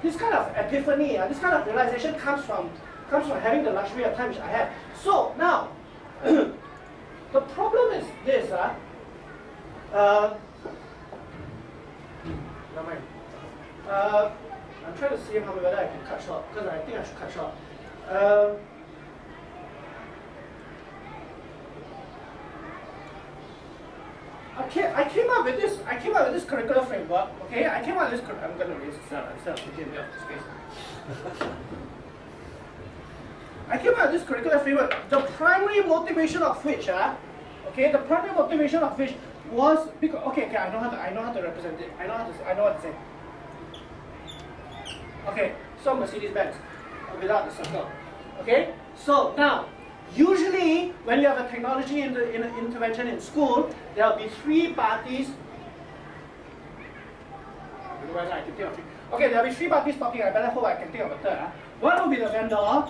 this kind of epiphany, this kind of realization comes from having the luxury of time which I have. So now, the problem is this. Never mind. I'm trying to see whether I can cut short, because I think I should cut short. I came up with this curricular framework. Okay, I came up with this. I'm going to erase this out instead of taking it off the space. I came up with this curricular framework. The primary motivation of which, the primary motivation of which was because I know how to represent it. I know what to say. Okay, so Mercedes-Benz without the circle. Okay, so now usually when you have a technology intervention in school, there will be three parties. Okay, there will be three parties talking. I better hope I can think of a third. One will be the vendor.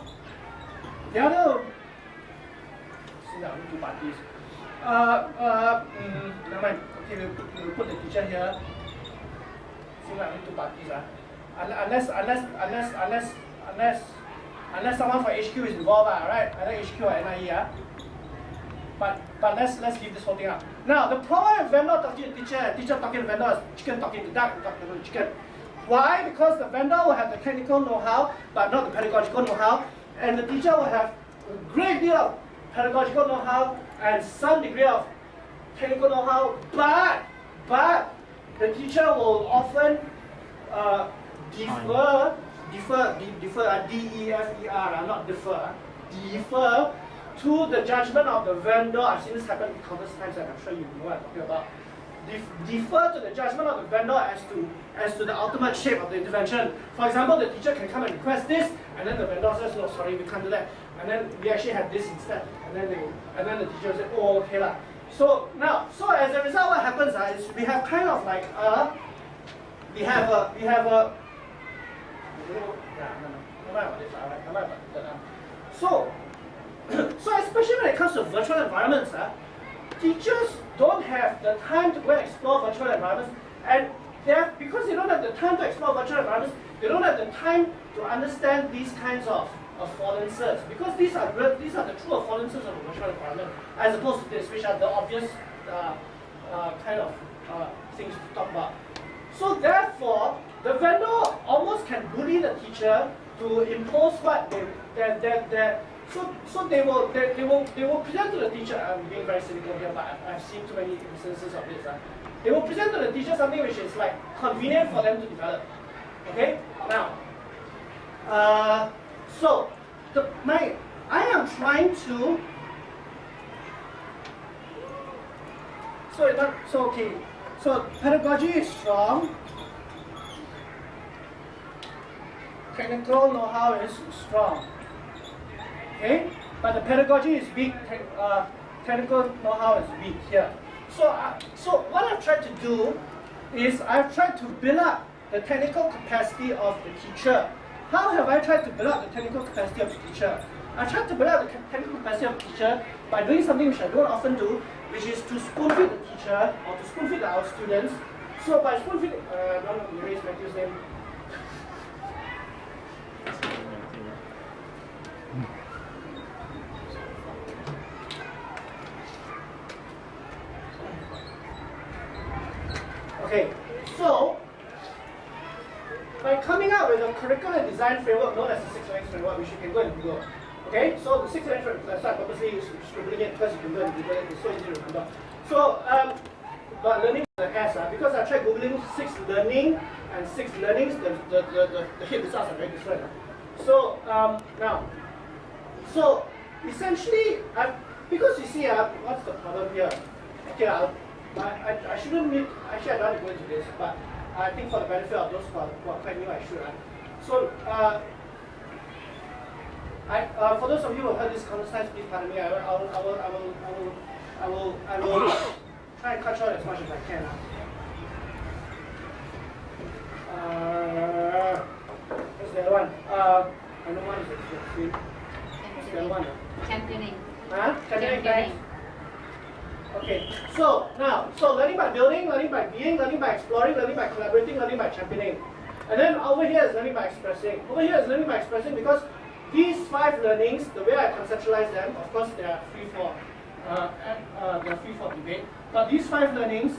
The other, see now, two parties. Never mind. Okay, we'll put the teacher here. See now, two parties. Unless someone from HQ is involved, right? Either HQ or NIE. But let's leave this whole thing up. Now the problem with vendor talking to teacher, teacher talking to vendor is chicken talking to duck, duck talking to chicken. Why? Because the vendor will have the technical know-how, but not the pedagogical know-how, and the teacher will have a great deal of pedagogical know-how and some degree of technical know-how, but the teacher will often defer, D-E-F-E-R, not defer, defer to the judgment of the vendor. I've seen this happen countless times, and I'm sure you know what I'm talking about. Defer to the judgment of the vendor as to the ultimate shape of the intervention. For example, the teacher can come and request this, and then the vendor says, no, sorry, we can't do that. And then we actually have this instead. And then the teacher will say, oh, okay lah. So now, as a result, what happens is we have kind of like so especially when it comes to virtual environments, teachers don't have the time to go and explore virtual environments, and because they don't have the time to explore virtual environments, they don't have the time to understand these kinds of affordances, because these are the true affordances of a virtual environment, as opposed to this, which are the obvious kind of things to talk about. So therefore, the vendor almost can bully the teacher to impose what so they will present to the teacher. I'm being very cynical here, but I've seen too many instances of this. They will present to the teacher something which is like convenient for them to develop. Okay, now, I am trying to. So pedagogy is strong. Technical know-how is strong. Okay, but the pedagogy is weak. Technical know-how is weak here. So what I've tried to do is I've tried to build up the technical capacity of the teacher. How have I tried to build up the technical capacity of the teacher? I tried to build up the technical capacity of the teacher by doing something which I don't often do, which is to spoon-feed the teacher or to spoon-feed our students. So by spoon-feeding, don't erase Matthew's name. Okay, so by coming up with a curriculum design framework known as the 6 learning framework, which you can go and Google. Okay, so the 6 learning framework, that's why I purposely scribbling it because you can go and Google it, it's so easy to remember. So, but learning with the S, because I tried Googling 6 learning and 6 learnings, the hit results are very different. So, so essentially, because you see, what's the problem here? Okay, I shouldn't need, actually I don't want to go into this, but I think for the benefit of those who are quite new, I should. So, for those of you who have heard this countless times, please pardon me. I will try and cut short as much as I can. What's the other one? I know one is the screen. What's the other one? Championing. Championing, thanks. Okay, so now, learning by building, learning by being, learning by exploring, learning by collaborating, learning by championing. And then over here is learning by expressing. Over here is learning by expressing because these 5 learnings, the way I conceptualize them, of course they are free for debate. But these 5 learnings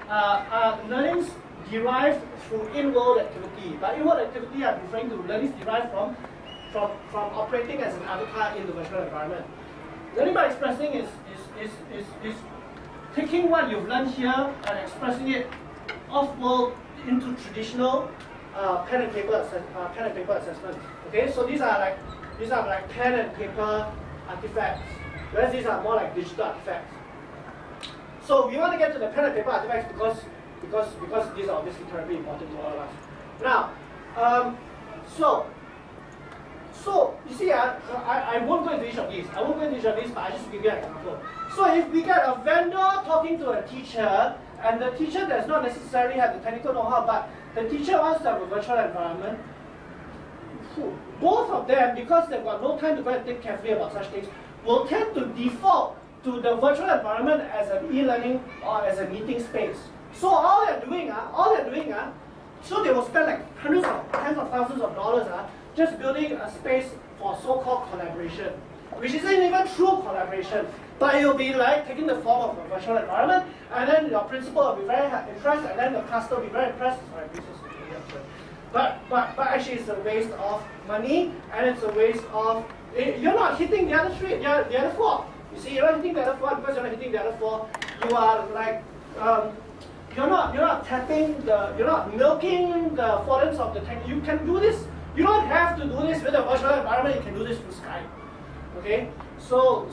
are learnings derived through in-world activity. By in-world activity, I'm referring to learnings derived from operating as an avatar in the virtual environment. Learning by expressing is taking what you've learned here and expressing it off-world into traditional pen and paper assessments. Okay, so these are like pen and paper artifacts, whereas these are more like digital artifacts. So we want to get to the pen and paper artifacts because these are obviously terribly important to all of us. Now, so you see, I won't go into each of these. But I just give you an example. So if we get a vendor talking to a teacher, and the teacher does not necessarily have the technical know-how, but the teacher wants to have a virtual environment, both of them, because they've got no time to go and think carefully about such things, will tend to default to the virtual environment as an e-learning or as a meeting space. So all they're doing, so they will spend like tens of thousands of dollars just building a space for so-called collaboration, which isn't even true collaboration, but it will be like taking the form of a virtual environment, and then your principal will be very impressed, and then the cluster will be very impressed. Sorry, this is but actually it's a waste of money, and it's a waste of, you're not hitting the other 3, the other 4. You see, you're not hitting the other 4, because you're not hitting the other 4, you are like, you're not tapping you're not milking the affordance of the tech. You can do this. You don't have to do this with a virtual environment. You can do this through Skype. Okay. So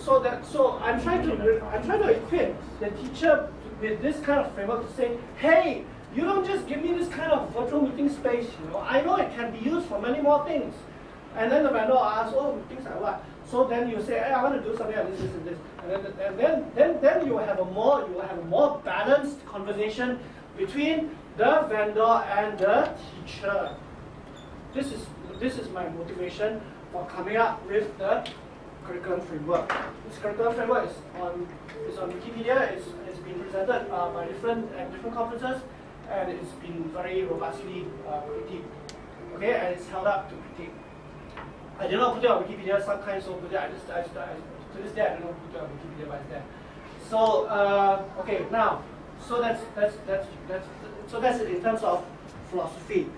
I'm trying to equip the teacher with this kind of framework to say, hey, you don't just give me this kind of virtual meeting space. I know it can be used for many more things. And then the vendor asks, oh, things like what? So then you say, hey, I want to do something like this, and this, and then you will have a more balanced conversation between the vendor and the teacher. This is my motivation for coming up with the curriculum framework. This curriculum framework is on Wikipedia. It's been presented by different conferences, and it's been very robustly critiqued. Okay, and it's held up to critique. I did not put it on Wikipedia. Sometimes so put it. To this day I don't know put it on Wikipedia, but it's there. So okay, now so that's it in terms of philosophy.